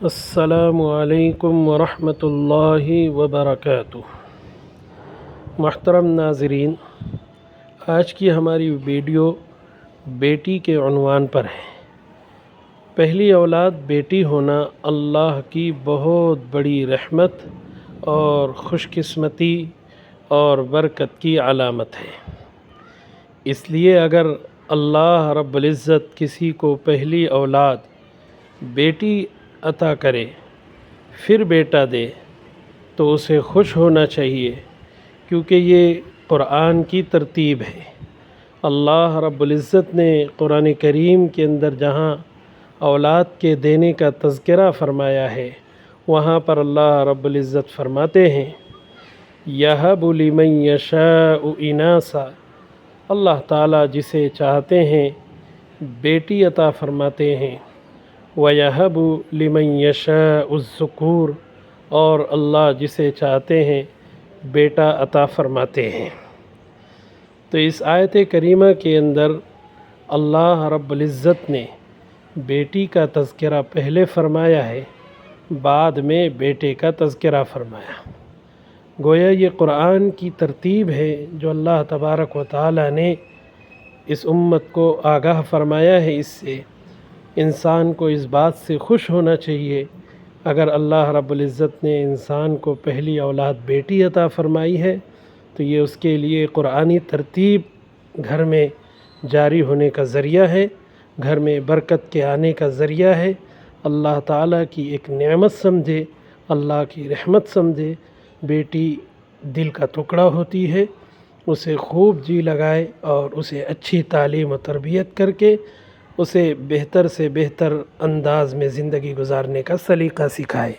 السلام علیکم ورحمۃ اللہ وبرکاتہ۔ محترم ناظرین، آج کی ہماری ویڈیو بیٹی کے عنوان پر ہے۔ پہلی اولاد بیٹی ہونا اللہ کی بہت بڑی رحمت اور خوش قسمتی اور برکت کی علامت ہے۔ اس لیے اگر اللہ رب العزت کسی کو پہلی اولاد بیٹی عطا کرے پھر بیٹا دے تو اسے خوش ہونا چاہیے، کیونکہ یہ قرآن کی ترتیب ہے۔ اللہ رب العزت نے قرآن کریم کے اندر جہاں اولاد کے دینے کا تذکرہ فرمایا ہے، وہاں پر اللہ رب العزت فرماتے ہیں یَهَبُ لِمَن یَشَاءُ إِنَاثًا، اللہ تعالیٰ جسے چاہتے ہیں بیٹی عطا فرماتے ہیں، وَيَهَبُ لِمَن يَشَاءُ الذُّكُورَ، اور اللہ جسے چاہتے ہیں بیٹا عطا فرماتے ہیں۔ تو اس آیت کریمہ کے اندر اللہ رب العزت نے بیٹی کا تذکرہ پہلے فرمایا ہے، بعد میں بیٹے کا تذکرہ فرمایا۔ گویا یہ قرآن کی ترتیب ہے جو اللہ تبارک و تعالیٰ نے اس امت کو آگاہ فرمایا ہے۔ اس سے انسان کو اس بات سے خوش ہونا چاہیے، اگر اللہ رب العزت نے انسان کو پہلی اولاد بیٹی عطا فرمائی ہے تو یہ اس کے لیے قرآنی ترتیب گھر میں جاری ہونے کا ذریعہ ہے، گھر میں برکت کے آنے کا ذریعہ ہے۔ اللہ تعالیٰ کی ایک نعمت سمجھے، اللہ کی رحمت سمجھے۔ بیٹی دل کا ٹکڑا ہوتی ہے، اسے خوب جی لگائے اور اسے اچھی تعلیم و تربیت کر کے اسے بہتر سے بہتر انداز میں زندگی گزارنے کا سلیقہ سکھائے۔